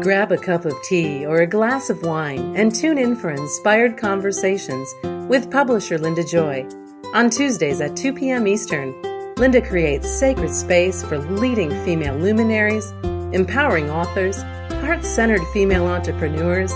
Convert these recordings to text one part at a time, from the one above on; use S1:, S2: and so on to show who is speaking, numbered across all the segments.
S1: Grab a cup of tea or a glass of wine and tune in for Inspired Conversations with publisher Linda Joy. On Tuesdays at 2 p.m. Eastern, Linda creates sacred space for leading female luminaries, empowering authors, heart-centered female entrepreneurs,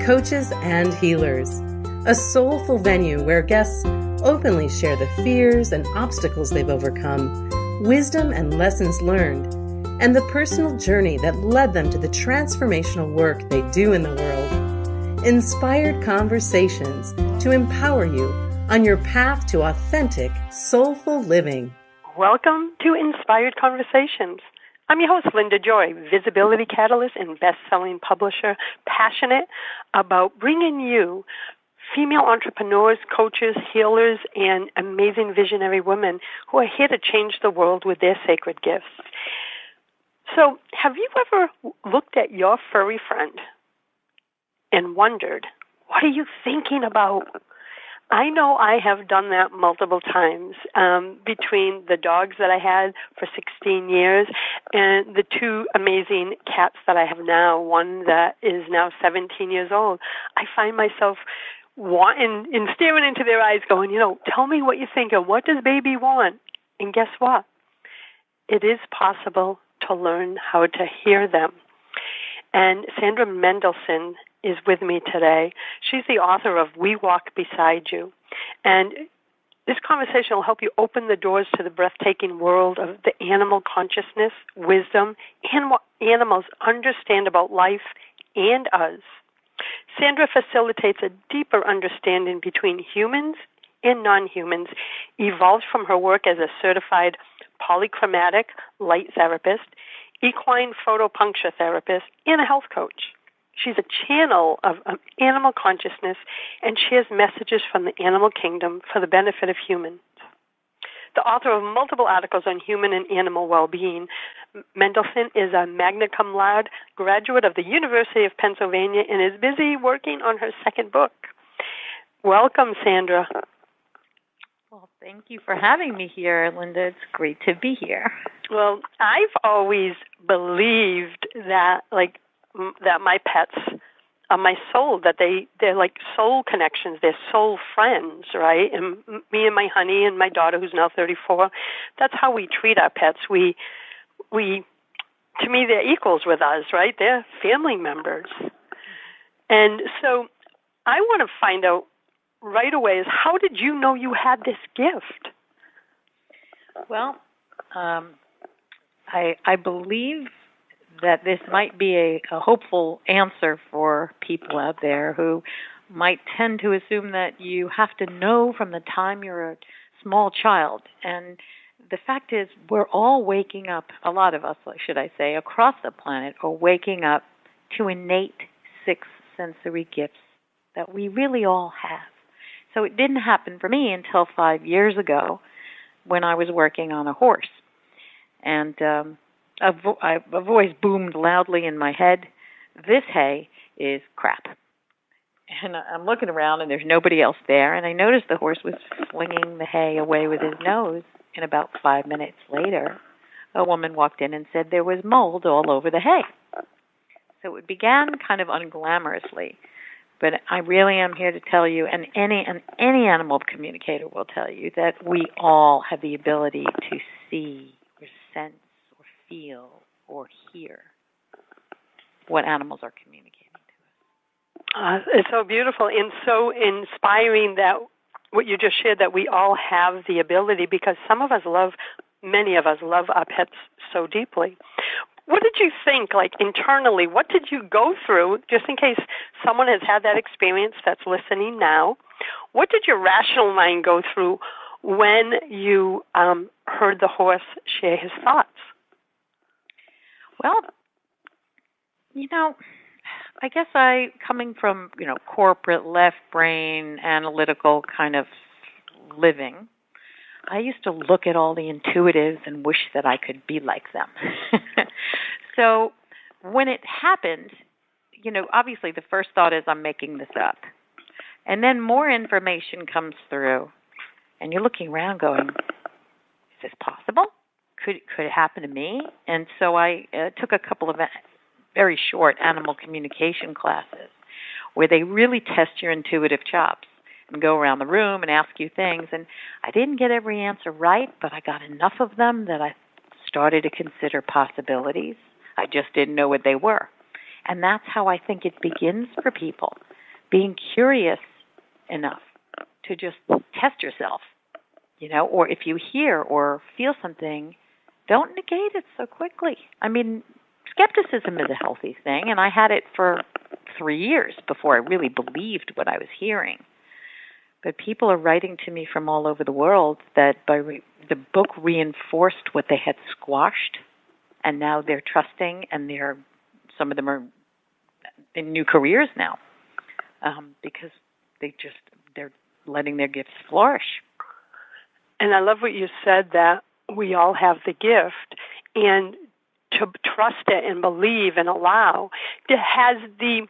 S1: coaches, and healers. A soulful venue where guests openly share the fears and obstacles they've overcome, wisdom and lessons learned, and the personal journey that led them to the transformational work they do in the world. Inspired Conversations to empower you on your path to authentic, soulful living.
S2: Welcome to Inspired Conversations. I'm your host, Linda Joy, visibility catalyst and best-selling publisher, passionate about bringing you female entrepreneurs, coaches, healers, and amazing visionary women who are here to change the world with their sacred gifts. So, have you ever looked at your furry friend and wondered, what are you thinking about? I know I have done that multiple times between the dogs that I had for 16 years and the two amazing cats that I have now, one that is now 17 years old. I find myself wanting and staring into their eyes going, tell me what you think and what does baby want? And guess what? It is possible to learn how to hear them. And Sandra Mendelson is with me today. She's the author of We Walk Beside You. And this conversation will help you open the doors to the breathtaking world of the animal consciousness, wisdom, and what animals understand about life and us. Sandra facilitates a deeper understanding between humans and non-humans, evolved from her work as a certified polychromatic light therapist, equine photopuncture therapist, and a health coach. She's a channel of animal consciousness and shares messages from the animal kingdom for the benefit of humans. The author of multiple articles on human and animal well-being, Mendelson is a magna cum laude graduate of the University of Pennsylvania and is busy working on her second book. Welcome, Sandra.
S3: Well, thank you for having me here, Linda. It's great to be here.
S2: Well, I've always believed that, that my pets are my soul, that they're like soul connections, they're soul friends, right? And me and my honey and my daughter, who's now 34, that's how we treat our pets. We, to me, they're equals with us, right? They're family members. And so I want to find out right away is, how did you know you had this gift?
S3: Well, I believe that this might be a hopeful answer for people out there who might tend to assume that you have to know from the time you're a small child. And the fact is, we're all waking up, a lot of us, should I say, across the planet, are waking up to innate sixth sensory gifts that we really all have. So it didn't happen for me until 5 years ago when I was working on a horse. And a voice boomed loudly in my head, "This hay is crap." And I'm looking around and there's nobody else there. And I noticed the horse was flinging the hay away with his nose. And about 5 minutes later, a woman walked in and said there was mold all over the hay. So it began kind of unglamorously. But I really am here to tell you, and any animal communicator will tell you, that we all have the ability to see or sense or feel or hear what animals are communicating to us.
S2: It's so beautiful and so inspiring that what you just shared, that we all have the ability, because many of us love our pets so deeply. What did you think, internally? What did you go through, just in case someone has had that experience that's listening now? What did your rational mind go through when you heard the horse share his thoughts?
S3: Well, I guess coming from, corporate left brain, analytical kind of living, I used to look at all the intuitives and wish that I could be like them. So when it happened, obviously the first thought is, I'm making this up. And then more information comes through, and you're looking around going, is this possible? Could it happen to me? And so I took a couple of very short animal communication classes where they really test your intuitive chops and go around the room and ask you things. And I didn't get every answer right, but I got enough of them that I started to consider possibilities. I just didn't know what they were. And that's how I think it begins for people, being curious enough to just test yourself, or if you hear or feel something, don't negate it so quickly. I mean, skepticism is a healthy thing, and I had it for 3 years before I really believed what I was hearing. But people are writing to me from all over the world that the book reinforced what they had squashed, and now they're trusting, and some of them are in new careers now because they're letting their gifts flourish.
S2: And I love what you said, that we all have the gift, and to trust it and believe and allow. Has the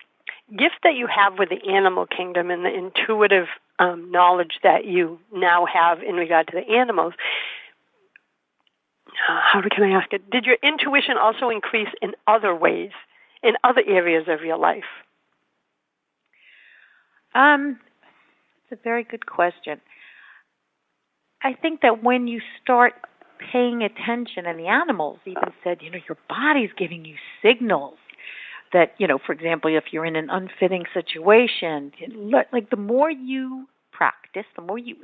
S2: gift that you have with the animal kingdom and the intuitive knowledge that you now have in regard to the animals, how can I ask it? Did your intuition also increase in other ways, in other areas of your life?
S3: It's a very good question. I think that when you start paying attention, and the animals even said, your body's giving you signals that, for example, if you're in an unfitting situation, like the more you practice, the more you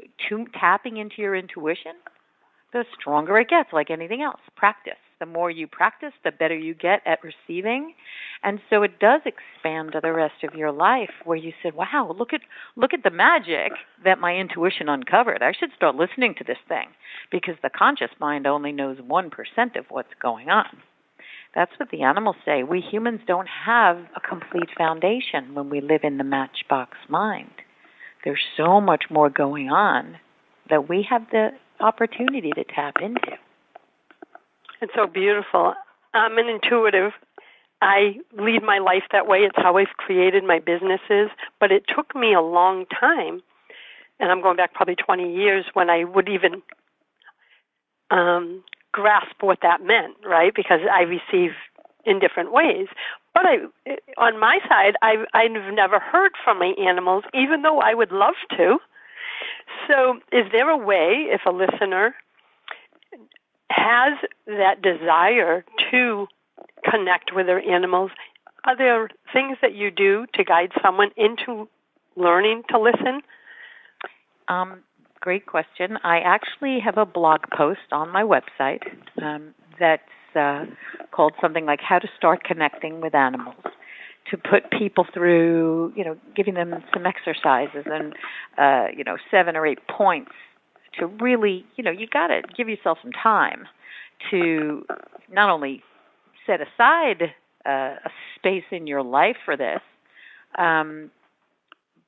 S3: tapping into your intuition, the stronger it gets, like anything else. Practice. The more you practice, the better you get at receiving. And so it does expand to the rest of your life, where you said, wow, look at the magic that my intuition uncovered. I should start listening to this thing, because the conscious mind only knows 1% of what's going on. That's what the animals say. We humans don't have a complete foundation when we live in the matchbox mind. There's so much more going on that we have the opportunity to tap into.
S2: It's so beautiful. I'm an intuitive. I lead my life that way. It's how I've created my businesses. But it took me a long time, and I'm going back probably 20 years, when I would even grasp what that meant, right? Because I receive in different ways. But on my side, I've never heard from my animals, even though I would love to. So is there a way, if a listener has that desire to connect with their animals, are there things that you do to guide someone into learning to listen?
S3: Great question. I actually have a blog post on my website that's called something like How to Start Connecting with Animals, to put people through, giving them some exercises and, 7 or 8 points to really, you got to give yourself some time to not only set aside a space in your life for this,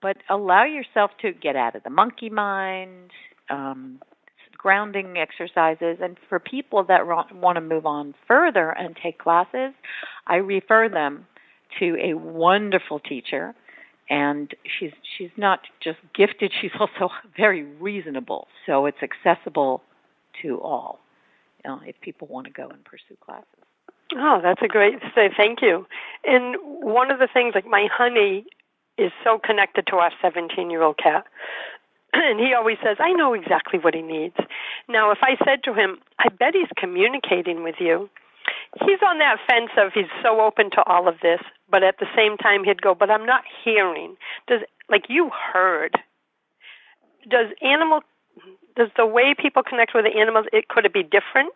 S3: but allow yourself to get out of the monkey mind, grounding exercises. And for people that want to move on further and take classes, I refer them to a wonderful teacher. And she's not just gifted, she's also very reasonable. So it's accessible to all, if people want to go and pursue classes.
S2: Oh, that's a great say. Thank you. And one of the things, like my honey is so connected to our 17-year-old cat. And he always says, I know exactly what he needs. Now, if I said to him, I bet he's communicating with you, he's on that fence of he's so open to all of this, but at the same time he'd go, but I'm not hearing. Like you heard. Does the way people connect with the animals, could it be different?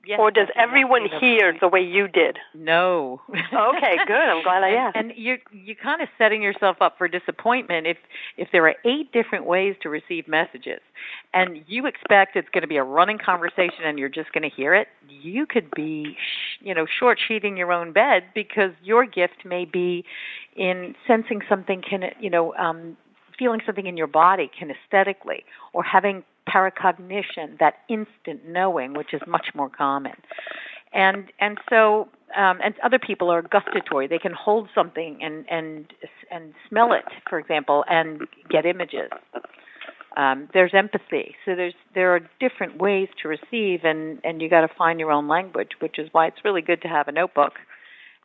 S2: Yes, or does everyone hear the way you did?
S3: No.
S2: Okay, good. I'm glad I asked.
S3: And you're kind of setting yourself up for disappointment if there are 8 different ways to receive messages, and you expect it's going to be a running conversation and you're just going to hear it. You could be, short sheeting your own bed, because your gift may be in sensing something, feeling something in your body kinesthetically, or having paracognition, that instant knowing, which is much more common. And so other people are gustatory. They can hold something and smell it, for example, and get images. There's empathy. So there are different ways to receive, and you got to find your own language, which is why it's really good to have a notebook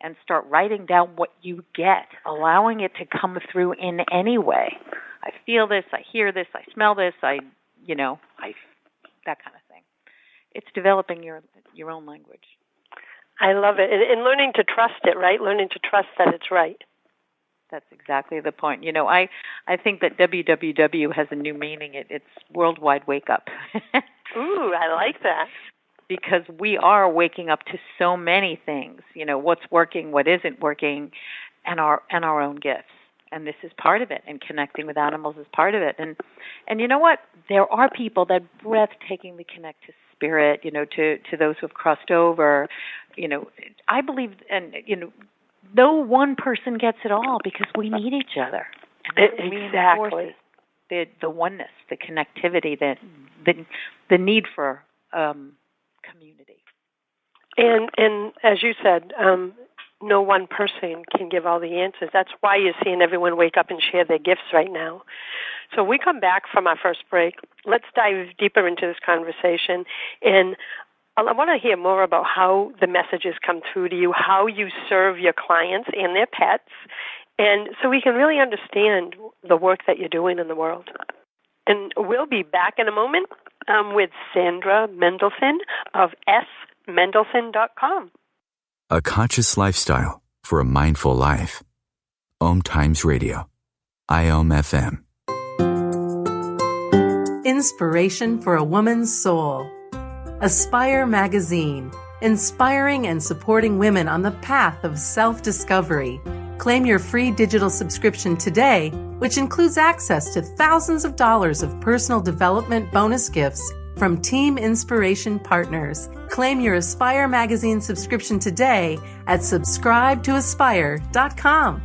S3: and start writing down what you get, allowing it to come through in any way. I feel this, I hear this, I smell this, that kind of thing. It's developing your own language.
S2: I love it. And learning to trust it, right? Learning to trust that it's right.
S3: That's exactly the point. I think that WWW has a new meaning. It's Worldwide Wake Up.
S2: Ooh, I like that.
S3: Because we are waking up to so many things, what's working, what isn't working, and our own gifts. And this is part of it, and connecting with animals is part of it. And you know what? There are people that breathtakingly connect to spirit, to those who have crossed over. I believe, and no one person gets it all because we need each other. And
S2: exactly.
S3: The oneness, the connectivity, the need for community.
S2: And as you said, no one person can give all the answers. That's why you're seeing everyone wake up and share their gifts right now. So we come back from our first break. Let's dive deeper into this conversation. And I want to hear more about how the messages come through to you, how you serve your clients and their pets, and so we can really understand the work that you're doing in the world. And we'll be back in a moment with Sandra Mendelson of smendelson.com.
S4: A conscious lifestyle for a mindful life. OMTimes Radio. IOM FM.
S1: Inspiration for a woman's soul. Aspire Magazine, inspiring and supporting women on the path of self-discovery. Claim your free digital subscription today, which includes access to thousands of dollars of personal development bonus gifts from Team Inspiration partners. Claim your Aspire Magazine subscription today at subscribetoaspire.com.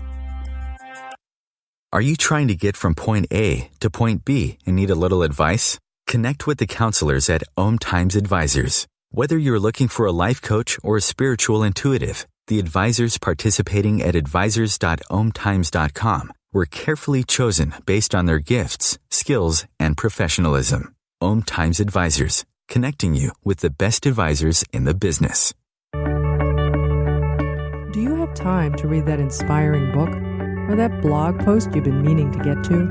S4: Are you trying to get from point A to point B and need a little advice? Connect with the counselors at OMTimes Advisors. Whether you're looking for a life coach or a spiritual intuitive, the advisors participating at advisors.omtimes.com were carefully chosen based on their gifts, skills, and professionalism. OMTimes Advisors, connecting you with the best advisors in the business.
S5: Do you have time to read that inspiring book or that blog post you've been meaning to get to?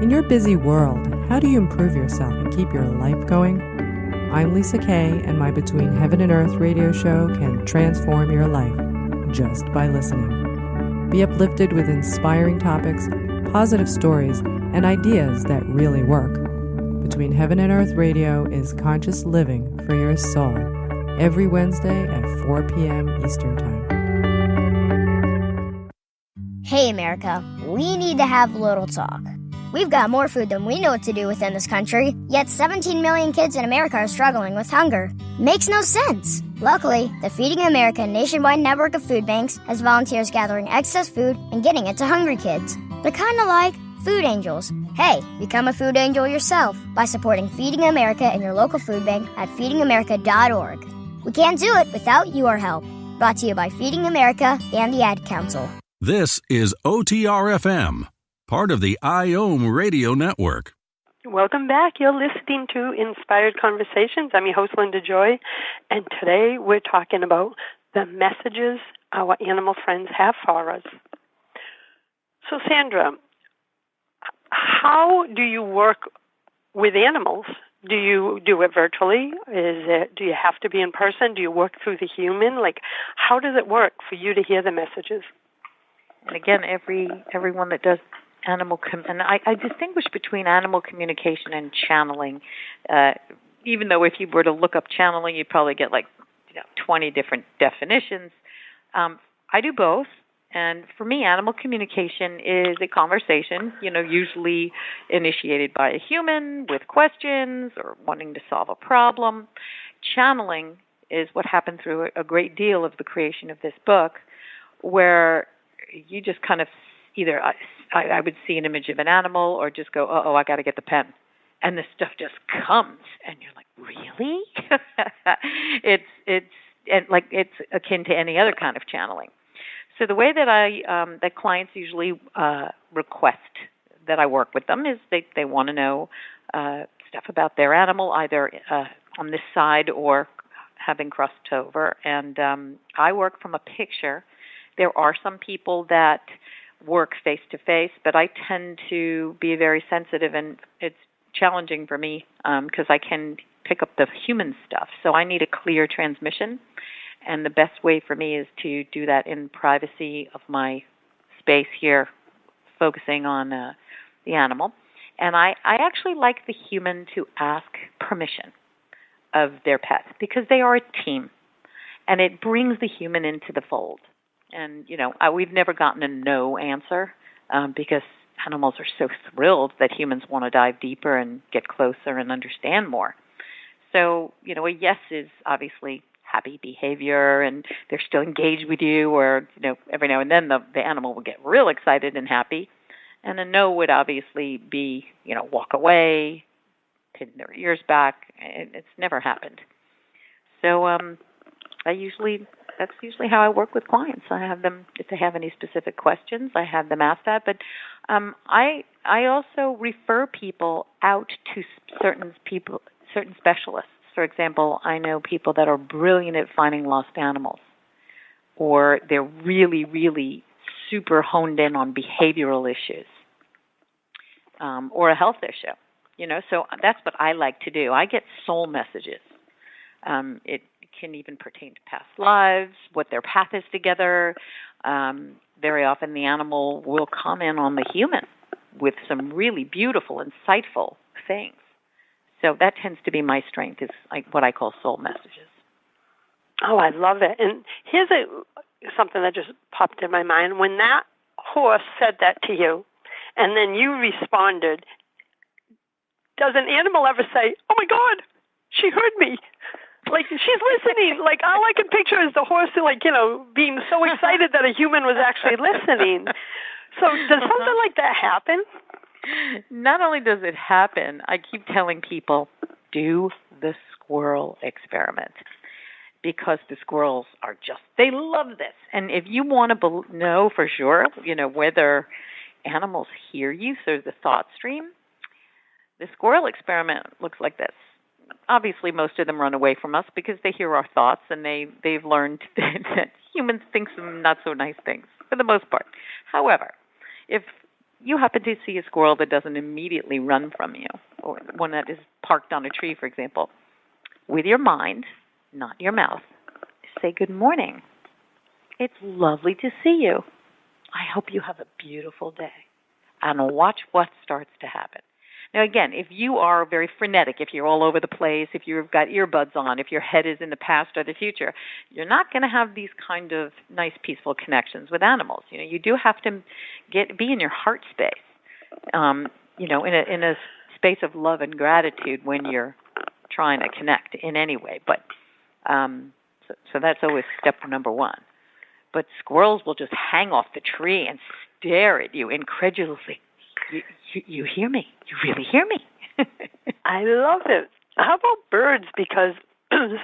S5: In your busy world, how do you improve yourself and keep your life going? I'm Lisa Kay, and my Between Heaven and Earth radio show can transform your life just by listening. Be uplifted with inspiring topics, positive stories, and ideas that really work. Between Heaven and Earth Radio is conscious living for your soul, every Wednesday at 4 p.m. Eastern Time.
S6: Hey, America, we need to have a little talk. We've got more food than we know what to do with in this country, yet 17 million kids in America are struggling with hunger. Makes no sense. Luckily, the Feeding America nationwide network of food banks has volunteers gathering excess food and getting it to hungry kids. They're kind of like food angels. Hey, become a food angel yourself by supporting Feeding America in your local food bank at feedingamerica.org. We can't do it without your help. Brought to you by Feeding America and the Ad Council.
S7: This is OTR-FM, part of the IOM Radio Network.
S2: Welcome back. You're listening to Inspired Conversations. I'm your host, Linda Joy, and today we're talking about the messages our animal friends have for us. So, Sandra, how do you work with animals? Do you do it virtually? Do you have to be in person? Do you work through the human? How does it work for you to hear the messages?
S3: And again, everyone that does animal and I distinguish between animal communication and channeling. Even though if you were to look up channeling, you'd probably get 20 different definitions. I do both, and for me, animal communication is a conversation, usually initiated by a human with questions or wanting to solve a problem. Channeling is what happened through a great deal of the creation of this book, where you just kind of either I would see an image of an animal or just go, I got to get the pen. And this stuff just comes, and you're like, really? It's akin to any other kind of channeling. So the way that that clients usually request that I work with them is they want to know stuff about their animal, either on this side or having crossed over. And I work from a picture There are some people that work face-to-face, but I tend to be very sensitive, and it's challenging for me because I can pick up the human stuff. So I need a clear transmission, and the best way for me is to do that in privacy of my space here, focusing on the animal. And I actually like the human to ask permission of their pet because they are a team, and it brings the human into the fold. And, we've never gotten a no answer because animals are so thrilled that humans want to dive deeper and get closer and understand more. So, a yes is obviously happy behavior and they're still engaged with you, or, every now and then the animal will get real excited and happy. And a no would obviously be, walk away, pin their ears back. It's never happened. So that's usually how I work with clients. I have them, if they have any specific questions, I have them ask that. But I also refer people out to certain specialists. For example, I know people that are brilliant at finding lost animals, or they're really, really super honed in on behavioral issues, or a health issue. So that's what I like to do. I get soul messages. It can even pertain to past lives, what their path is together. Very often the animal will comment on the human with some really beautiful, insightful things. So that tends to be my strength, is like what I call soul messages.
S2: Oh, I love it. And here's something that just popped in my mind. When that horse said that to you, and then you responded, does an animal ever say, "Oh my God, she heard me"? Like, she's listening. Like, all I can picture is the horse, being so excited that a human was actually listening. So does something like that happen?
S3: Not only does it happen, I keep telling people, do the squirrel experiment. Because the squirrels are they love this. And if you want to know for sure, whether animals hear you through the thought stream, the squirrel experiment looks like this. Obviously, most of them run away from us because they hear our thoughts, and they've learned that humans think some not so nice things for the most part. However, if you happen to see a squirrel that doesn't immediately run from you, or one that is parked on a tree, for example, with your mind, not your mouth, say good morning. It's lovely to see you. I hope you have a beautiful day. And watch what starts to happen. Now, again, if you are very frenetic, if you're all over the place, if you've got earbuds on, if your head is in the past or the future, you're not going to have these kind of nice, peaceful connections with animals. You do have to be in your heart space, in a space of love and gratitude when you're trying to connect in any way. But so that's always step number one. But squirrels will just hang off the tree and stare at you incredulously. You hear me? You really hear me?
S2: I love it. How about birds? Because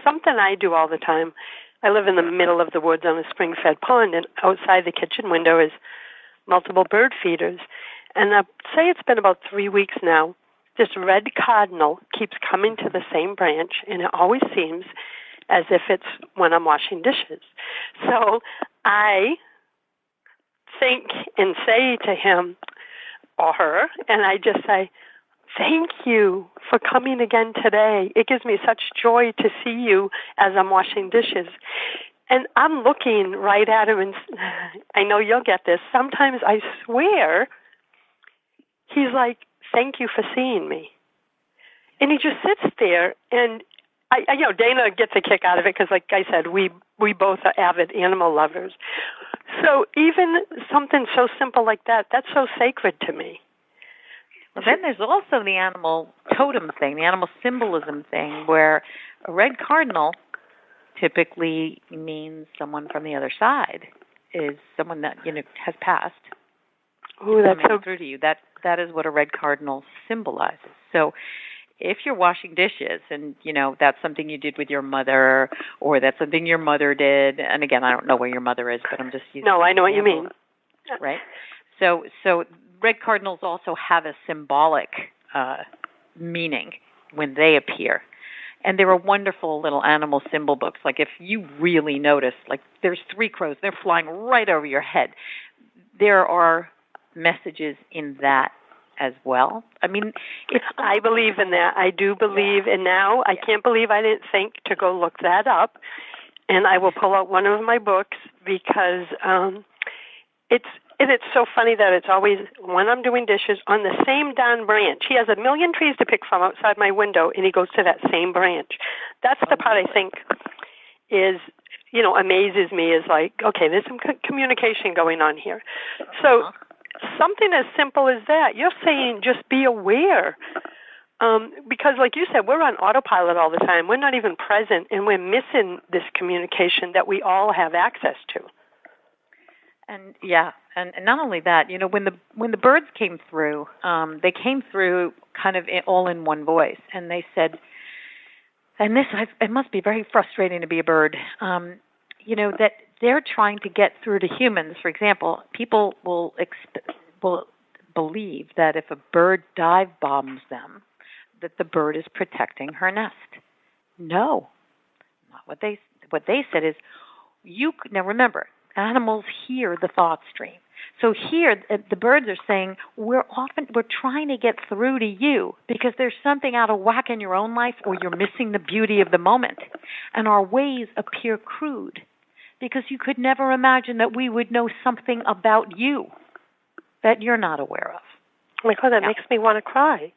S2: something I do all the time, I live in the middle of the woods on a spring-fed pond, and outside the kitchen window is multiple bird feeders. And I'd say it's been about 3 weeks now. This red cardinal keeps coming to the same branch, and it always seems as if it's when I'm washing dishes. So I think and say to him or her, and I just say, "Thank you for coming again today. It gives me such joy to see you as I'm washing dishes." And I'm looking right at him, and I know you'll get this. Sometimes I swear he's like, "Thank you for seeing me." And he just sits there, and Dana gets a kick out of it because, like I said, we both are avid animal lovers. So even something so simple like that, that's so sacred to me.
S3: Well, then there's also the animal totem thing, the animal symbolism thing, where a red cardinal typically means someone from the other side, is someone that has passed.
S2: Ooh, that's so
S3: through to you. That is what a red cardinal symbolizes. So if you're washing dishes and, that's something you did with your mother, or that's something your mother did, and again, I don't know where your mother is, but I'm just using
S2: No, I know what you mean.
S3: Right? So red cardinals also have a symbolic meaning when they appear. And there are wonderful little animal symbol books. Like if you really notice, like there's 3 crows, they're flying right over your head. There are messages in that as well. I mean,
S2: I believe in that. I do believe, and now I can't believe I didn't think to go look that up. And I will pull out one of my books because it's so funny that it's always, when I'm doing dishes, on the same darn branch. He has 1 million trees to pick from outside my window, and he goes to that same branch. That's the part I think is, amazes me, is like, okay, there's some communication going on here. So something as simple as that, you're saying just be aware. Because like you said, we're on autopilot all the time. We're not even present, and we're missing this communication that we all have access to.
S3: And and not only that, when the birds came through, they came through kind of all in one voice, and they said, and it must be very frustrating to be a bird, that they're trying to get through to humans. For example, people will believe that if a bird dive bombs them, that the bird is protecting her nest. No, not what they said is, now remember, animals hear the thought stream. So here, the birds are saying, we're trying to get through to you because there's something out of whack in your own life, or you're missing the beauty of the moment. And our ways appear crude because you could never imagine that we would know something about you that you're not aware of.
S2: Oh my God, that makes me want to cry.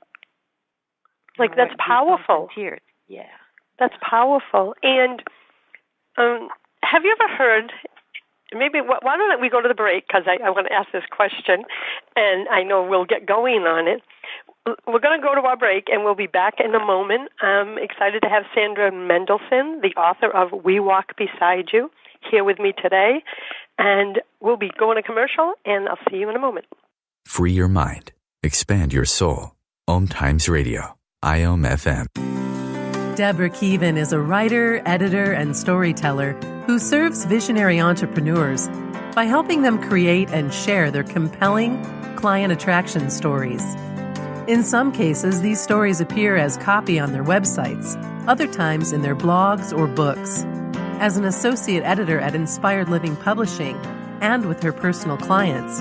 S2: Like, that's powerful.
S3: Tears. Yeah.
S2: That's powerful. And have you ever heard, maybe, why don't we go to the break, because I want to ask this question, and I know we'll get going on it. We're going to go to our break, and we'll be back in a moment. I'm excited to have Sandra Mendelson, the author of We Walk Beside You, here with me today. And we'll be going to commercial, and I'll see you in a moment.
S4: Free your mind. Expand your soul. OMTimes Radio. IOM FM.
S1: Deborah Keevan is a writer, editor, and storyteller who serves visionary entrepreneurs by helping them create and share their compelling client attraction stories. In some cases, these stories appear as copy on their websites, other times in their blogs or books. As an associate editor at Inspired Living Publishing and with her personal clients,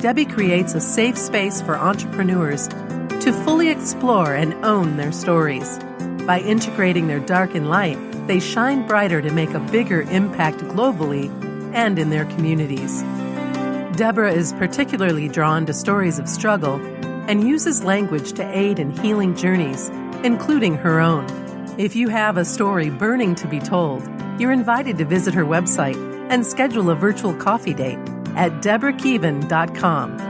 S1: Debbie creates a safe space for entrepreneurs to fully explore and own their stories. By integrating their dark and light, they shine brighter to make a bigger impact globally and in their communities. Deborah is particularly drawn to stories of struggle and uses language to aid in healing journeys, including her own. If you have a story burning to be told, you're invited to visit her website and schedule a virtual coffee date at deborahkeevan.com.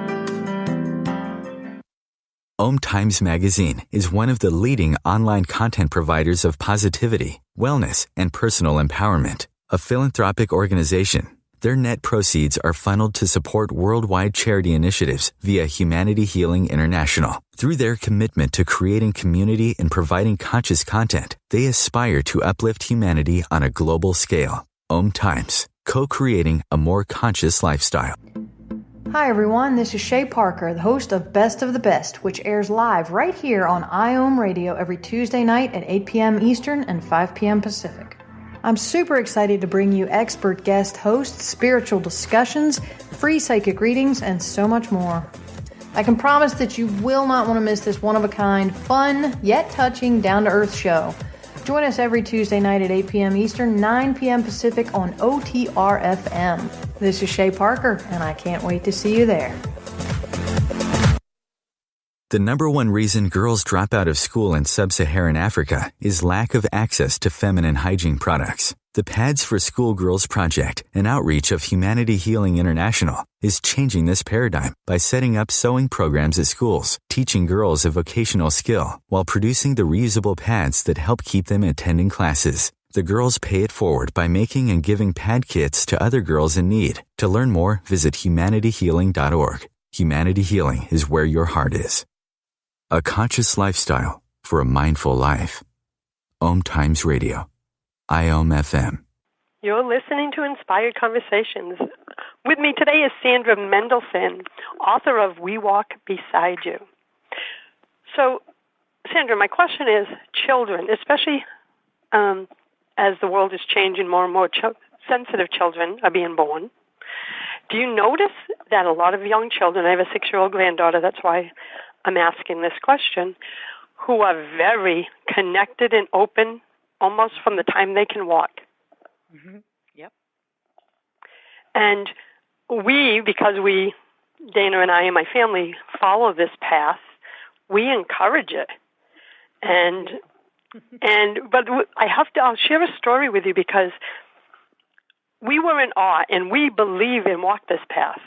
S4: OMTimes Magazine is one of the leading online content providers of positivity, wellness, and personal empowerment. A philanthropic organization, their net proceeds are funneled to support worldwide charity initiatives via Humanity Healing International. Through their commitment to creating community and providing conscious content, they aspire to uplift humanity on a global scale. OMTimes, co-creating a more conscious lifestyle.
S8: Hi everyone, this is Shay Parker, the host of Best of the Best, which airs live right here on IOM Radio every Tuesday night at 8 p.m. Eastern and 5 p.m. Pacific. I'm super excited to bring you expert guest hosts, spiritual discussions, free psychic readings, and so much more. I can promise that you will not want to miss this one-of-a-kind, fun, yet touching, down-to-earth show. Join us every Tuesday night at 8 p.m. Eastern, 9 p.m. Pacific on OTR-FM. This is Shay Parker, and I can't wait to see you there.
S4: The number one reason girls drop out of school in sub-Saharan Africa is lack of access to feminine hygiene products. The Pads for Schoolgirls Project, an outreach of Humanity Healing International, is changing this paradigm by setting up sewing programs at schools, teaching girls a vocational skill, while producing the reusable pads that help keep them attending classes. The girls pay it forward by making and giving pad kits to other girls in need. To learn more, visit humanityhealing.org. Humanity Healing is where your heart is. A conscious lifestyle for a mindful life. OMTimes Radio. IOM FM.
S2: You're listening to Inspired Conversations. With me today is Sandra Mendelson, author of We Walk Beside You. So, Sandra, my question is, children, especially as the world is changing, more and more sensitive children are being born. Do you notice that a lot of young children, I have a 6-year-old granddaughter, that's why I'm asking this question, who are very connected and open almost from the time they can walk?
S3: Mm-hmm. Yep.
S2: And because Dana and I and my family follow this path, we encourage it. But I'll share a story with you because we were in awe and we believe and walk this path.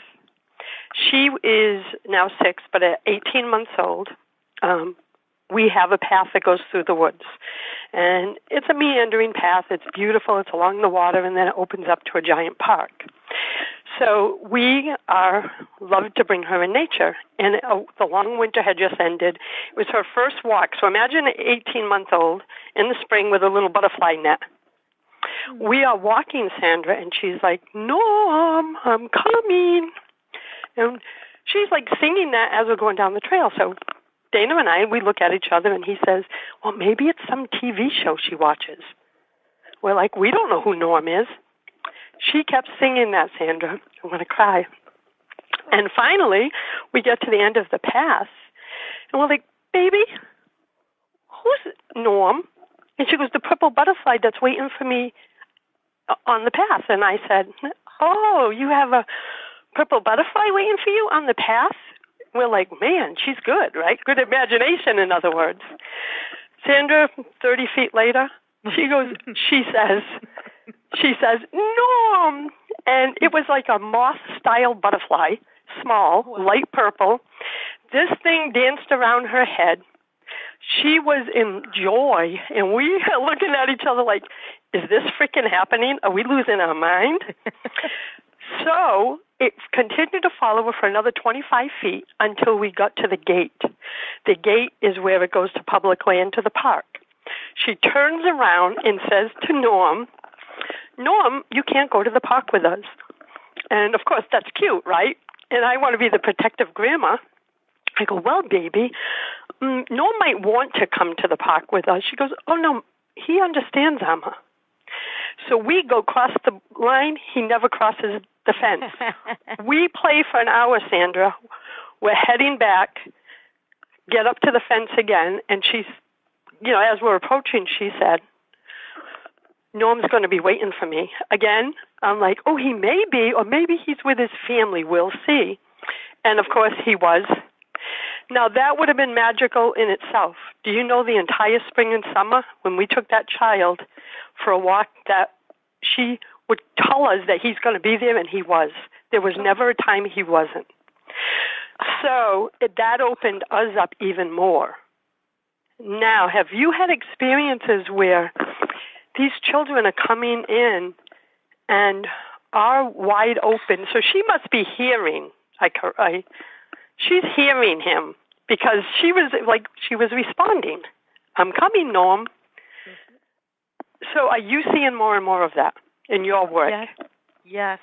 S2: She is now 6, but at 18 months old, we have a path that goes through the woods. And it's a meandering path. It's beautiful. It's along the water, and then it opens up to a giant park. So we love to bring her in nature. And the long winter had just ended. It was her first walk. So imagine an 18-month-old in the spring with a little butterfly net. We are walking, Sandra, and she's like, "Norm, I'm coming." And she's like singing that as we're going down the trail. So Dana and I, we look at each other, and he says, "Well, maybe it's some TV show she watches." We're like, "We don't know who Norm is." She kept singing that, Sandra. I'm going to cry. And finally, we get to the end of the path, and we're like, "Baby, who's Norm?" And she goes, "The purple butterfly that's waiting for me on the path." And I said, "Oh, you have a purple butterfly waiting for you on the path?" We're like, "Man, she's good, right? Good imagination, in other words." Sandra, 30 feet later, she says, "Norm!" And it was like a moth-style butterfly, small, light purple. This thing danced around her head. She was in joy, and we are looking at each other like, is this freaking happening? Are we losing our mind? So it continued to follow her for another 25 feet until we got to the gate. The gate is where it goes to public land, to the park. She turns around and says to Norm, "Norm, you can't go to the park with us." And, of course, that's cute, right? And I want to be the protective grandma. I go, "Well, baby, Norm might want to come to the park with us." She goes, "Oh, no, he understands, Amma." So we go cross the line. He never crosses the fence. We play for an hour, Sandra. We're heading back, get up to the fence again, and she's, as we're approaching, she said, "Norm's going to be waiting for me." Again, I'm like, "Oh, he may be, or maybe he's with his family. We'll see." And, of course, he was. Now, that would have been magical in itself. Do you know the entire spring and summer, when we took that child for a walk, that she would tell us that he's going to be there, and he was. There was never a time he wasn't. So that opened us up even more. Now, have you had experiences where these children are coming in and are wide open? So she must be hearing. She's hearing him because she was responding. "I'm coming, Norm." So are you seeing more and more of that in your work?
S3: Yes.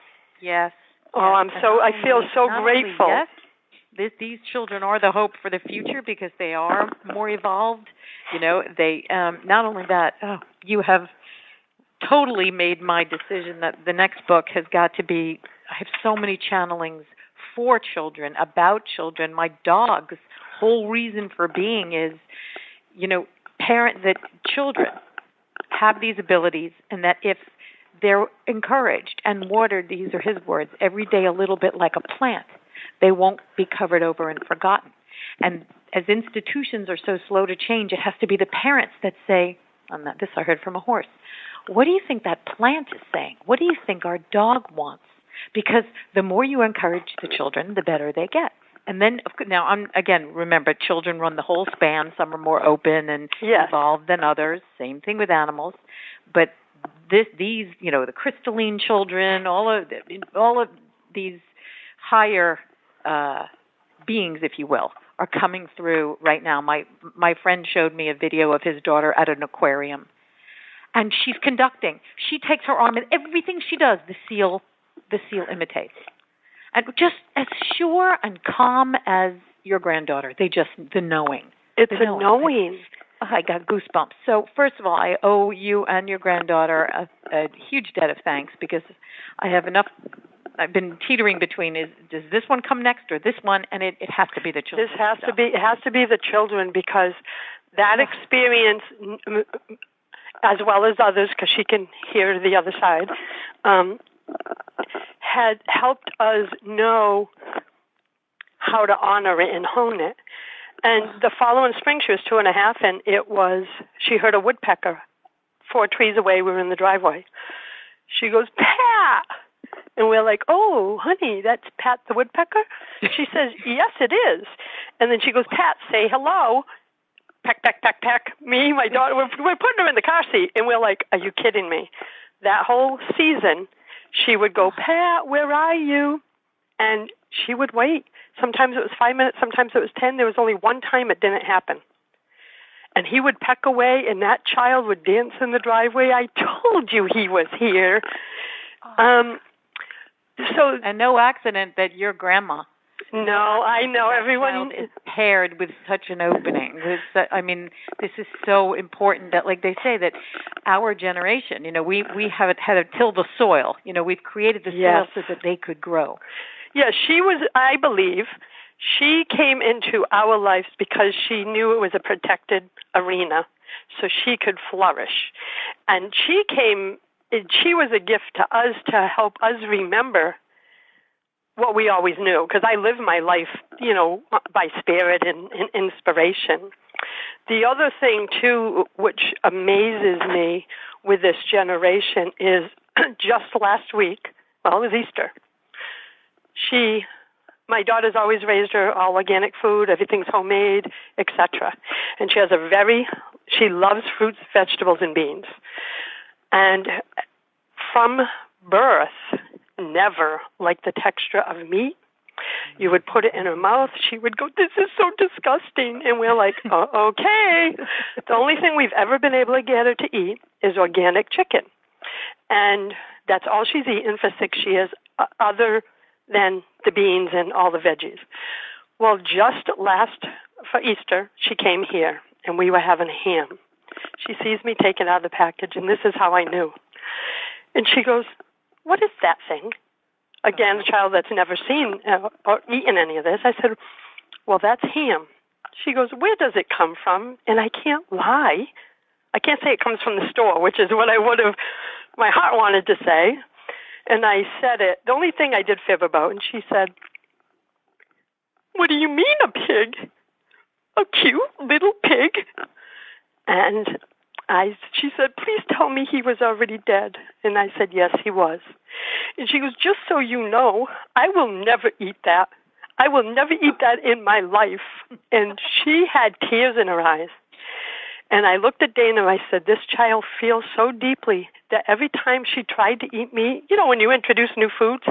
S2: Oh, I feel so grateful.
S3: Yes, these children are the hope for the future because they are more evolved. They not only that, you have totally made my decision that the next book has got to be, I have so many channelings for children, about children. My dog's whole reason for being is, parent that children have these abilities, and that if they're encouraged and watered, these are his words, every day a little bit like a plant, they won't be covered over and forgotten. And as institutions are so slow to change, it has to be the parents that say, this I heard from a horse, "What do you think that plant is saying? What do you think our dog wants?" Because the more you encourage the children, the better they get. And then, now, remember, children run the whole span. Some are more open and evolved than others. Same thing with animals. But these, the crystalline children, all of these higher beings, if you will, are coming through right now. My friend showed me a video of his daughter at an aquarium, and she's conducting. She takes her arm, and everything she does, the seal imitates. And just as sure and calm as your granddaughter, the knowing.
S2: It's a knowing.
S3: I got goosebumps. So first of all, I owe you and your granddaughter a huge debt of thanks, because I have enough. I've been teetering between does this one come next or this one, and it has to be the children.
S2: It has to be the children, because that experience, as well as others, because she can hear the other side, had helped us know how to honor it and hone it. And the following spring, she was 2.5, and she heard a woodpecker 4 trees away. We were in the driveway. She goes, Pat! And we're like, oh, honey, that's Pat the woodpecker? She says, yes, it is. And then she goes, Pat, say hello. Peck, peck, peck, peck. Me, my daughter, we're putting her in the car seat. And we're like, are you kidding me? That whole season, she would go, Pat, where are you? And she would wait. Sometimes it was 5 minutes, sometimes it was 10. There was only one time it didn't happen. And he would peck away, and that child would dance in the driveway. I told you he was here.
S3: And no accident that your grandma.
S2: No, I know. Everyone
S3: is paired with such an opening. This is so important that, like they say, that our generation, we have had to till the soil. We've created the soil so that they could grow.
S2: Yeah, I believe, she came into our lives because she knew it was a protected arena, so she could flourish. And she was a gift to us to help us remember what we always knew, because I live my life, by spirit and inspiration. The other thing, too, which amazes me with this generation is just last week, it was Easter, my daughter's always raised her all organic food, everything's homemade, etc. And she loves fruits, vegetables, and beans. And from birth, never liked the texture of meat. You would put it in her mouth. She would go, this is so disgusting. And we're like, okay. The only thing we've ever been able to get her to eat is organic chicken. And that's all she's eaten for 6 years, other than the beans and all the veggies. Well, just for Easter, she came here, and we were having ham. She sees me take it out of the package, and this is how I knew. And she goes, what is that thing? Again, a child that's never seen or eaten any of this. I said, well, that's ham. She goes, where does it come from? And I can't lie. I can't say it comes from the store, which is what my heart wanted to say. And I said it. The only thing I did fib about, and she said, what do you mean a pig? A cute little pig? And she said, please tell me he was already dead. And I said, yes, he was. And she goes, just so you know, I will never eat that. I will never eat that in my life. And she had tears in her eyes. And I looked at Dana and I said, this child feels so deeply that every time she tried to eat meat, when you introduce new foods,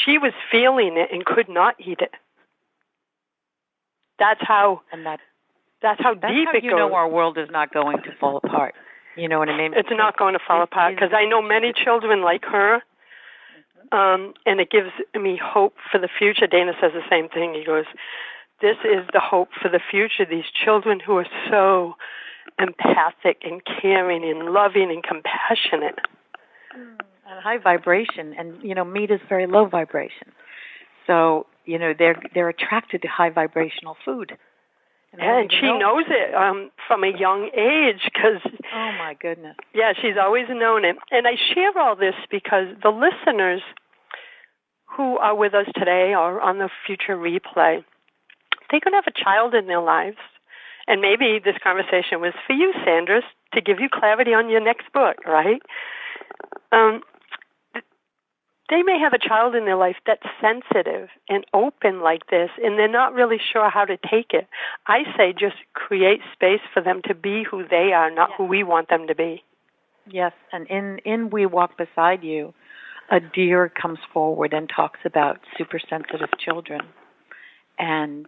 S2: she was feeling it and could not eat it. That's how deep it goes.
S3: Our world is not going to fall apart. You know what I mean?
S2: It's not going to fall apart, because I know many children like her, and it gives me hope for the future. Dana says the same thing. He goes, this is the hope for the future, these children who are so empathic and caring and loving and compassionate.
S3: And high vibration, and meat is very low vibration. So, they're attracted to high vibrational food.
S2: And she knows it from a young age, because...
S3: Oh, my goodness.
S2: Yeah, she's always known it. And I share all this because the listeners who are with us today or on the future replay, they're going to have a child in their lives. And maybe this conversation was for you, Sandra, to give you clarity on your next book, right? They may have a child in their life that's sensitive and open like this, and they're not really sure how to take it. I say just create space for them to be who they are, not who we want them to be.
S3: Yes, and in We Walk Beside You, a deer comes forward and talks about super sensitive children and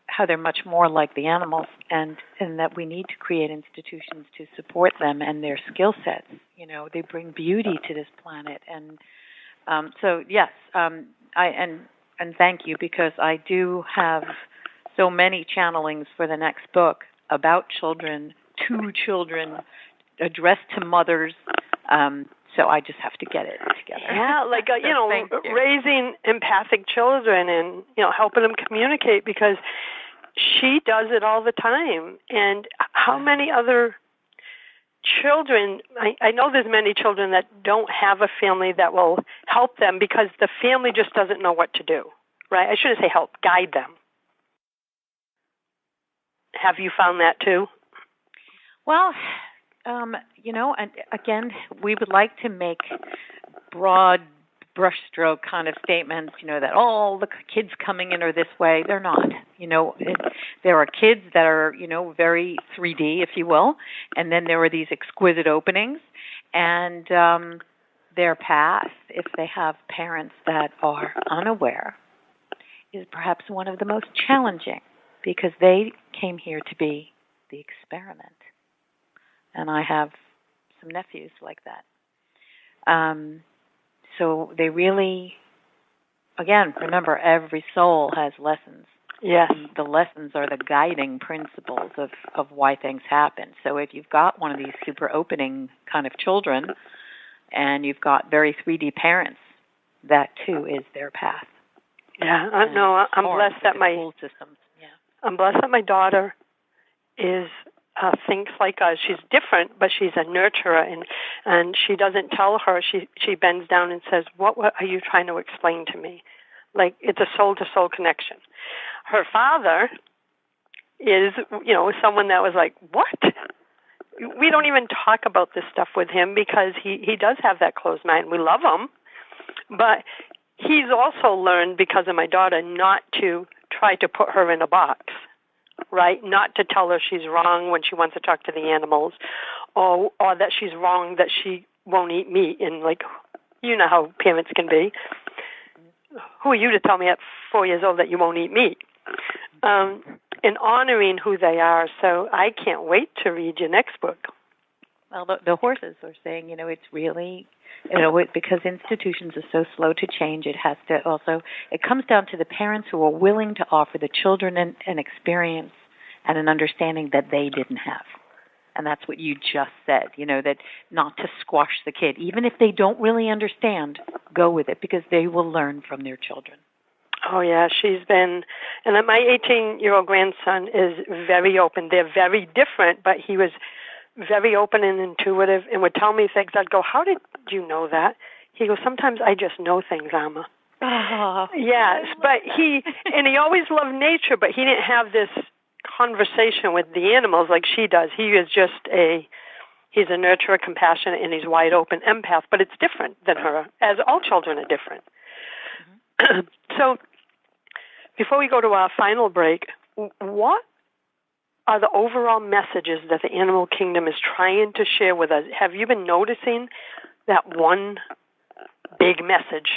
S3: how they're much more like the animals, and that we need to create institutions to support them and their skill sets. They bring beauty to this planet. And so, yes, and thank you, because I do have so many channelings for the next book about children, to children, addressed to mothers. So I just have to get it together.
S2: Yeah, like, raising empathic children and, helping them communicate, because she does it all the time. And how many other children, I know there's many children that don't have a family that will help them because the family just doesn't know what to do, right? I shouldn't say help, guide them. Have you found that too?
S3: Well, and again, we would like to make broad brushstroke kind of statements, that all the kids coming in are this way. They're not. There are kids that are, very 3D, if you will, and then there are these exquisite openings, and their path, if they have parents that are unaware, is perhaps one of the most challenging, because they came here to be the experiment. And I have some nephews like that. So they really, again, remember, every soul has lessons.
S2: Yes.
S3: And the lessons are the guiding principles of why things happen. So if you've got one of these super opening kind of children, and you've got very 3D parents, that too is their path.
S2: Yeah, I'm blessed that
S3: school systems. Yeah.
S2: I'm blessed that my daughter is thinks like us. She's different, but she's a nurturer, and she doesn't tell her. She bends down and says, "What are you trying to explain to me?" Like, it's a soul-to-soul connection. Her father is, someone that was like, "What?" We don't even talk about this stuff with him because he does have that closed mind. We love him, but he's also learned, because of my daughter, not to try to put her in a box. Right? Not to tell her she's wrong when she wants to talk to the animals, or that she's wrong that she won't eat meat. And, how parents can be. Who are you to tell me at 4 years old that you won't eat meat? And honoring who they are. So I can't wait to read your next book.
S3: Well, the horses are saying, it's really, because institutions are so slow to change, it comes down to the parents who are willing to offer the children an experience and an understanding that they didn't have. And that's what you just said, that not to squash the kid. Even if they don't really understand, go with it, because they will learn from their children.
S2: Oh, yeah, and my 18-year-old grandson is very open. They're very different, but he was very open and intuitive, and would tell me things. I'd go, "How did you know that?" He goes, "Sometimes I just know things, Amma."
S3: Oh,
S2: yes, but he always loved nature, but he didn't have this conversation with the animals like she does. He is just he's a nurturer, compassionate, and he's wide open empath, but it's different than her, as all children are different. Mm-hmm. So before we go to our final break, what are the overall messages that the animal kingdom is trying to share with us? Have you been noticing that one big message?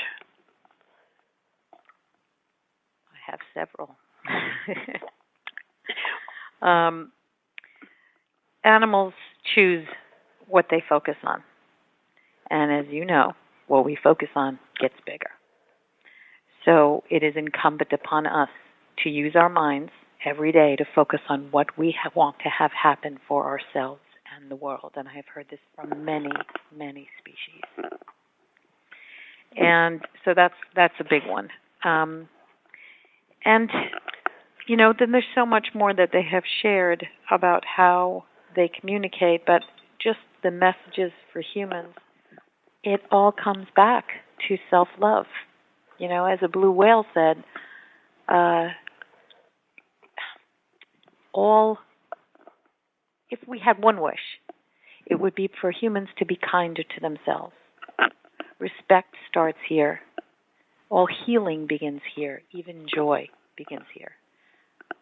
S3: I have several. Animals choose what they focus on. And as you know, what we focus on gets bigger. So it is incumbent upon us to use our minds every day to focus on what we want to have happen for ourselves and the world. And I have heard this from many, many species. And so that's a big one. And, then there's so much more that they have shared about how they communicate, but just the messages for humans, it all comes back to self-love. As a blue whale said, if we had one wish, it would be for humans to be kinder to themselves. Respect starts here. All healing begins here. Even joy begins here.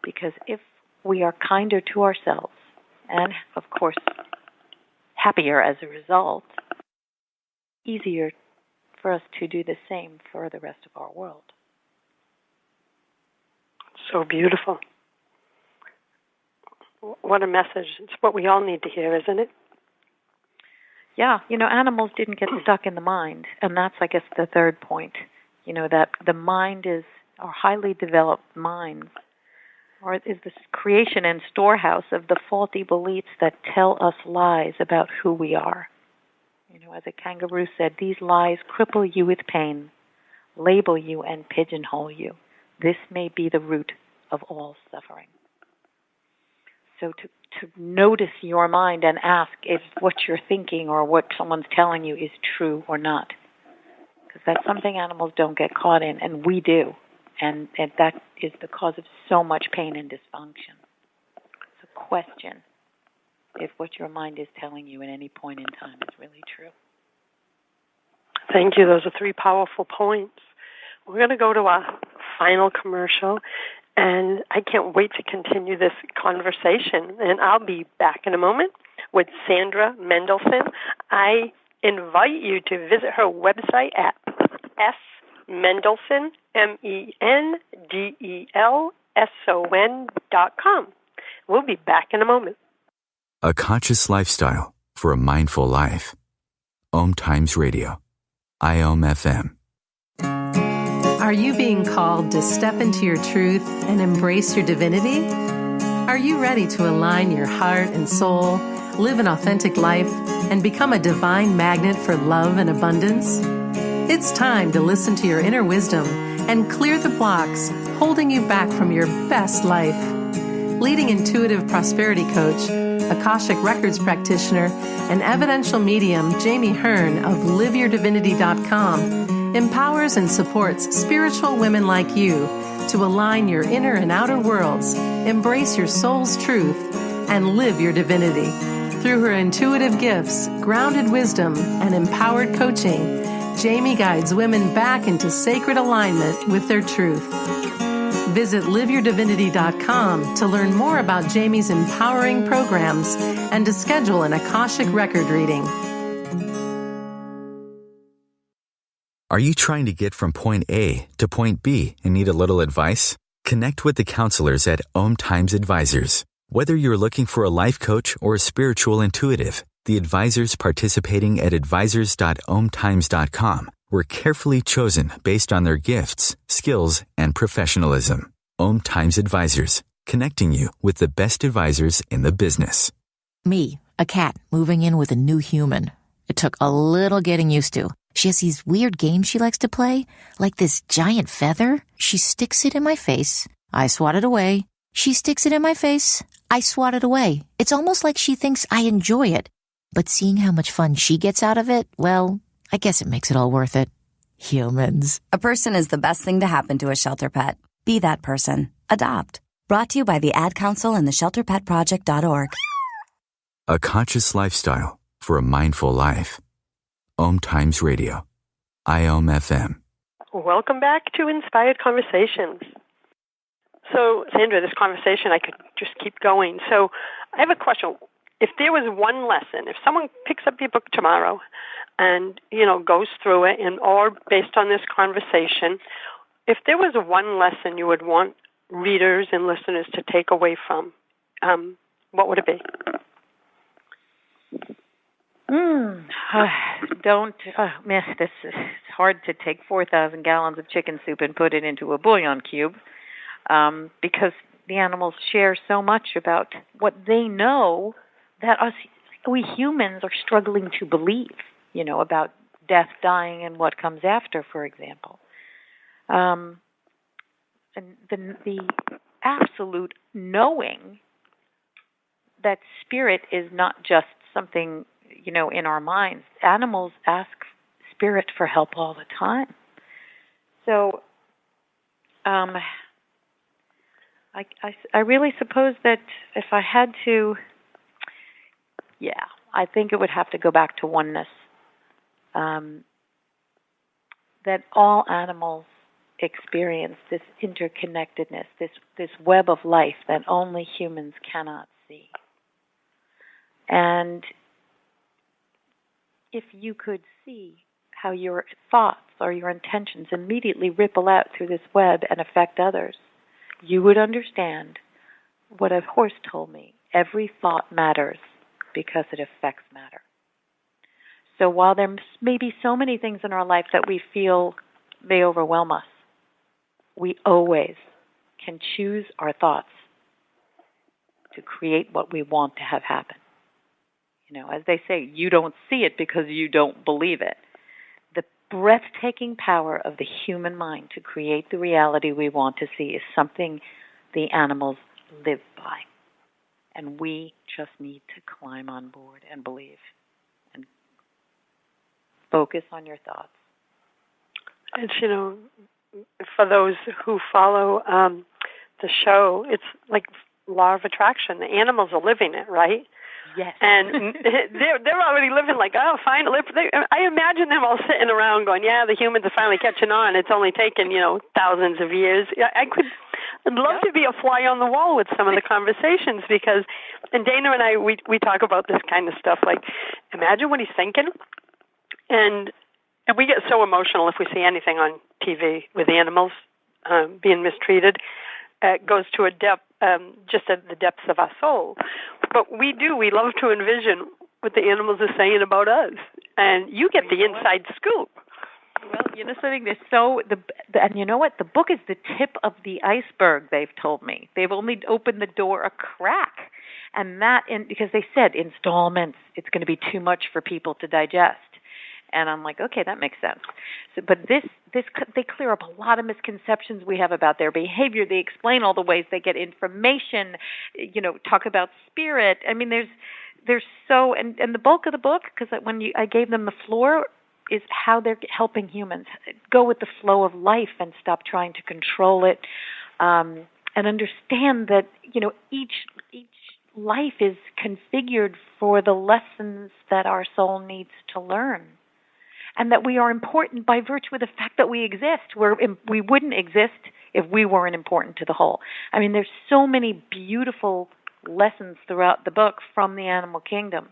S3: Because if we are kinder to ourselves, and of course happier as a result, easier for us to do the same for the rest of our world.
S2: So beautiful. What a message. It's what we all need to hear, isn't it?
S3: Yeah, animals didn't get stuck in the mind. And that's, I guess, the third point. That the mind our highly developed minds or is the creation and storehouse of the faulty beliefs that tell us lies about who we are. As a kangaroo said, these lies cripple you with pain, label you and pigeonhole you. This may be the root of all suffering. So to notice your mind and ask if what you're thinking or what someone's telling you is true or not. Because that's something animals don't get caught in, and we do. And that is the cause of so much pain and dysfunction. So question if what your mind is telling you at any point in time is really true.
S2: Thank you. Those are 3 powerful points. We're going to go to our final commercial, and I can't wait to continue this conversation. And I'll be back in a moment with Sandra Mendelson. I invite you to visit her website at Mendelson, MENDELSON.com. We'll be back in a moment.
S4: A conscious lifestyle for a mindful life. OMTimes Radio. IOM FM.
S1: Are you being called to step into your truth and embrace your divinity? Are you ready to align your heart and soul, live an authentic life, and become a divine magnet for love and abundance? It's time to listen to your inner wisdom and clear the blocks holding you back from your best life. Leading intuitive prosperity coach, Akashic Records practitioner, and evidential medium Jamie Hearn of LiveYourDivinity.com empowers and supports spiritual women like you to align your inner and outer worlds, embrace your soul's truth, and live your divinity. Through her intuitive gifts, grounded wisdom, and empowered coaching, Jamie guides women back into sacred alignment with their truth. Visit LiveYourDivinity.com to learn more about Jamie's empowering programs and to schedule an Akashic record reading.
S4: Are you trying to get from point A to point B and need a little advice? Connect with the counselors at OMTimes Advisors. Whether you're looking for a life coach or a spiritual intuitive, the advisors participating at advisors.omtimes.com were carefully chosen based on their gifts, skills, and professionalism. OMTimes Advisors, connecting you with the best advisors in the business.
S9: Me, a cat moving in with a new human. It took a little getting used to. She has these weird games she likes to play, like this giant feather. She sticks it in my face. I swat it away. She sticks it in my face. I swat it away. It's almost like she thinks I enjoy it. But seeing how much fun she gets out of it, well, I guess it makes it all worth it. Humans.
S10: A person is the best thing to happen to a shelter pet. Be that person. Adopt. Brought to you by the Ad Council and the ShelterPetProject.org.
S4: A conscious lifestyle for a mindful life. OMTimes Radio. IOM FM.
S2: Welcome back to Inspired Conversations. So, Sandra, this conversation, I could just keep going. So, I have a question. If there was one lesson, if someone picks up your book tomorrow and, goes through it, or based on this conversation, if there was one lesson you would want readers and listeners to take away from, what would it be?
S3: It's hard to take 4,000 gallons of chicken soup and put it into a bouillon cube, because the animals share so much about what they know that we humans are struggling to believe, about death, dying, and what comes after, for example. And the absolute knowing that spirit is not just something, in our minds. Animals ask spirit for help all the time. So, I really suppose that if I had to, I think it would have to go back to oneness. That all animals experience this interconnectedness, this web of life that only humans cannot see. And if you could see how your thoughts or your intentions immediately ripple out through this web and affect others, you would understand what a horse told me. Every thought matters because it affects matter. So while there may be so many things in our life that we feel may overwhelm us, we always can choose our thoughts to create what we want to have happen. You know, as they say, you don't see it because you don't believe it. The breathtaking power of the human mind to create the reality we want to see is something the animals live by. And we just need to climb on board and believe and focus on your thoughts.
S2: It's, you know, for those who follow the show, it's like law of attraction. The animals are living it, right?
S3: Yes.
S2: And they're already living like, oh, fine. I imagine them all sitting around going, yeah, the humans are finally catching on. It's only taken, you know, thousands of years. I'd love to be a fly on the wall with some of the conversations because, and Dana and I, we talk about this kind of stuff, like, imagine what he's thinking. And we get so emotional if we see anything on TV with animals being mistreated. It goes to a depth, just at the depths of our soul. But we love to envision what the animals are saying about us. And you get the inside scoop.
S3: Well, you know something, and you know what? The book is the tip of the iceberg, they've told me. They've only opened the door a crack. And because they said installments, it's going to be too much for people to digest. And I'm like, okay, that makes sense. So, but they clear up a lot of misconceptions we have about their behavior. They explain all the ways they get information, you know, talk about spirit. I mean, there's so, and the bulk of the book, because I gave them the floor, is how they're helping humans go with the flow of life and stop trying to control it, and understand that, you know, each life is configured for the lessons that our soul needs to learn. And that we are important by virtue of the fact that we exist. We wouldn't exist if we weren't important to the whole. I mean, there's so many beautiful lessons throughout the book from the animal kingdom.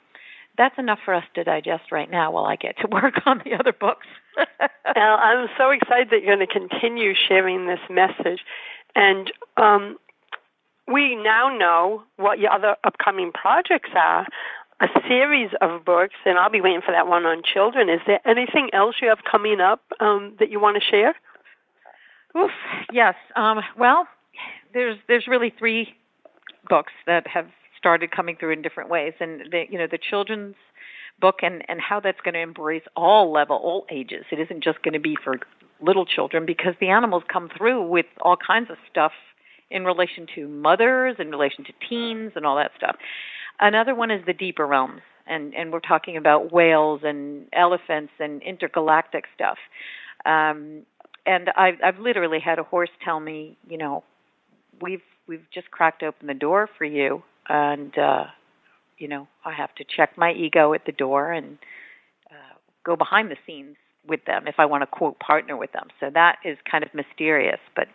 S3: That's enough for us to digest right now while I get to work on the other books.
S2: Well, I'm so excited that you're going to continue sharing this message. And we now know what your other upcoming projects are. A series of books, and I'll be waiting for that one on children. Is there anything else you have coming up that you want to share?
S3: Oof, yes. Well, there's really 3 books that have started coming through in different ways, and the children's book and how that's going to embrace all ages. It isn't just going to be for little children because the animals come through with all kinds of stuff in relation to mothers, in relation to teens, and all that stuff. Another one is the deeper realms, and we're talking about whales and elephants and intergalactic stuff. And I've literally had a horse tell me, you know, we've just cracked open the door for you, and you know, I have to check my ego at the door and go behind the scenes with them if I want to quote partner with them. So that is kind of mysterious, but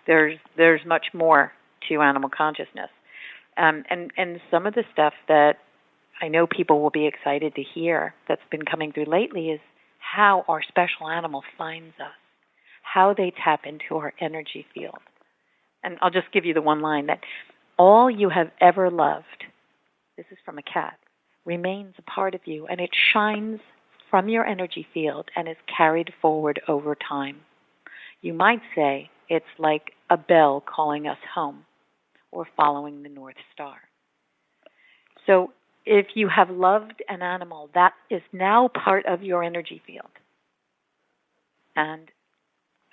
S3: there's much more to animal consciousness. And some of the stuff that I know people will be excited to hear that's been coming through lately is how our special animal finds us, how they tap into our energy field. And I'll just give you the one line that all you have ever loved, this is from a cat, remains a part of you, and it shines from your energy field and is carried forward over time. You might say it's like a bell calling us home, or following the North Star. So if you have loved an animal, that is now part of your energy field. And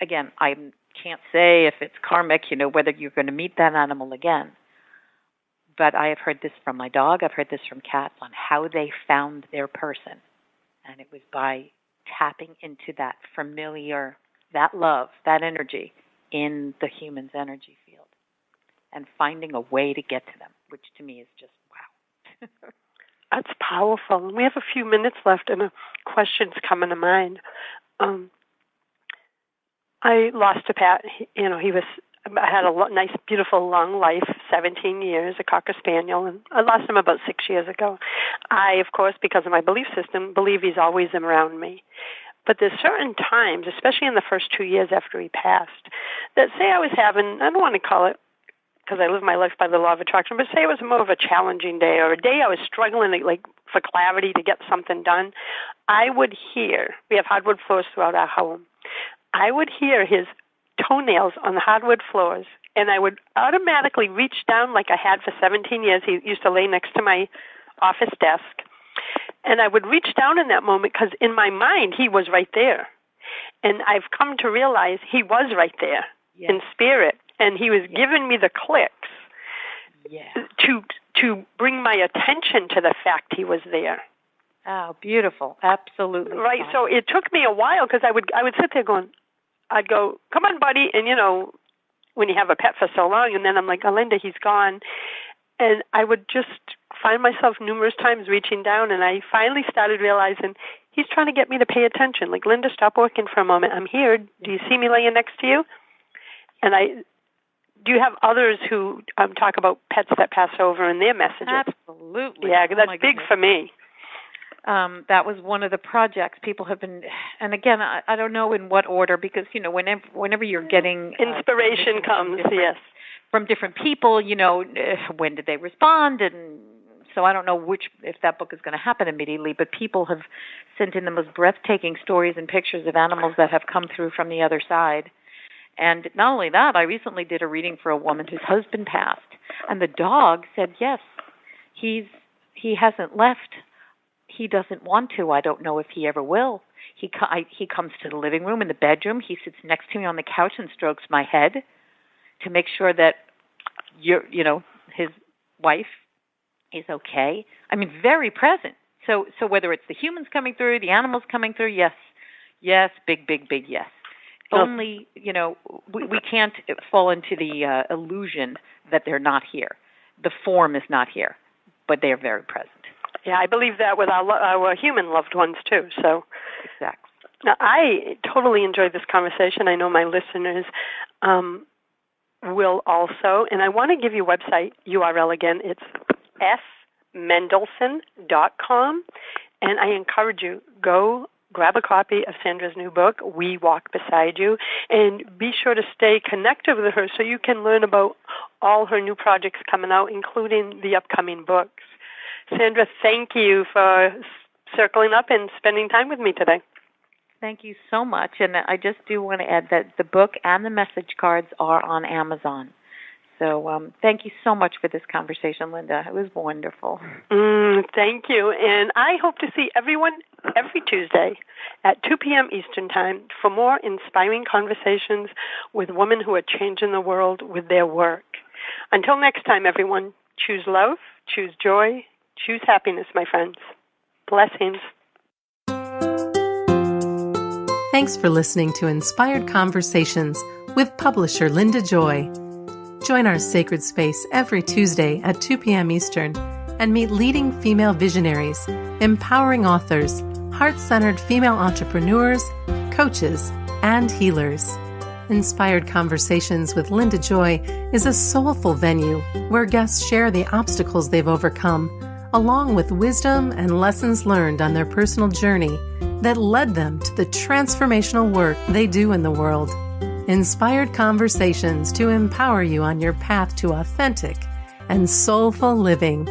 S3: again, I can't say if it's karmic, you know, whether you're going to meet that animal again. But I have heard this from my dog. I've heard this from cats on how they found their person. And it was by tapping into that familiar, that love, that energy in the human's energy field. And finding a way to get to them, which to me is just wow.
S2: That's powerful. We have a few minutes left, and a question's coming to mind. I lost a pet. You know, I had a nice, beautiful, long life, 17 years, a Cocker Spaniel, and I lost him about 6 years ago. I, of course, because of my belief system, believe he's always around me. But there's certain times, especially in the first 2 years after he passed, that say I was having, I don't want to call it, because I live my life by the law of attraction, but say it was more of a challenging day or a day I was struggling for clarity to get something done, I would hear, we have hardwood floors throughout our home, I would hear his toenails on the hardwood floors, and I would automatically reach down like I had for 17 years. He used to lay next to my office desk. And I would reach down in that moment because in my mind, he was right there. And I've come to realize he was right there in spirit. And he was giving me the clicks to bring my attention to the fact he was there.
S3: Oh, beautiful. Absolutely.
S2: Right. So it took me a while because I would sit there going, I'd go, come on, buddy. And, when you have a pet for so long, and then I'm like, oh, Linda, he's gone. And I would just find myself numerous times reaching down, and I finally started realizing he's trying to get me to pay attention. Like, Linda, stop working for a moment. I'm here. Do you see me laying next to you? And do you have others who talk about pets that pass over and their messages?
S3: Absolutely.
S2: Yeah, that's big for me.
S3: That was one of the projects people have been, and again, I don't know in what order, because, whenever you're getting
S2: inspiration comes,
S3: from different people, when did they respond, and so I don't know if that book is going to happen immediately, but people have sent in the most breathtaking stories and pictures of animals that have come through from the other side. And not only that, I recently did a reading for a woman whose husband passed, and the dog said, yes, he hasn't left. He doesn't want to. I don't know if he ever will. He comes to the living room and the bedroom. He sits next to me on the couch and strokes my head to make sure that his wife is okay. I mean, very present. So whether it's the humans coming through, the animals coming through, yes, big yes. Only, we can't fall into the illusion that they're not here. The form is not here, but they are very present.
S2: Yeah, I believe that with our human loved ones, too. So,
S3: exactly.
S2: Now, I totally enjoyed this conversation. I know my listeners will also. And I want to give you a website URL again. It's smendelson.com. And I encourage you, go grab a copy of Sandra's new book, We Walk Beside You, and be sure to stay connected with her so you can learn about all her new projects coming out, including the upcoming books. Sandra, thank you for circling up and spending time with me today.
S3: Thank you so much. And I just do want to add that the book and the message cards are on Amazon. So thank you so much for this conversation, Linda. It was wonderful.
S2: Thank you. And I hope to see everyone every Tuesday at 2 p.m. Eastern Time for more inspiring conversations with women who are changing the world with their work. Until next time, everyone, choose love, choose joy, choose happiness, my friends. Blessings.
S1: Thanks for listening to Inspired Conversations with publisher Linda Joy. Join our sacred space every Tuesday at 2 p.m. Eastern and meet leading female visionaries, empowering authors, heart-centered female entrepreneurs, coaches, and healers. Inspired Conversations with Linda Joy is a soulful venue where guests share the obstacles they've overcome, along with wisdom and lessons learned on their personal journey that led them to the transformational work they do in the world. Inspired Conversations to empower you on your path to authentic and soulful living.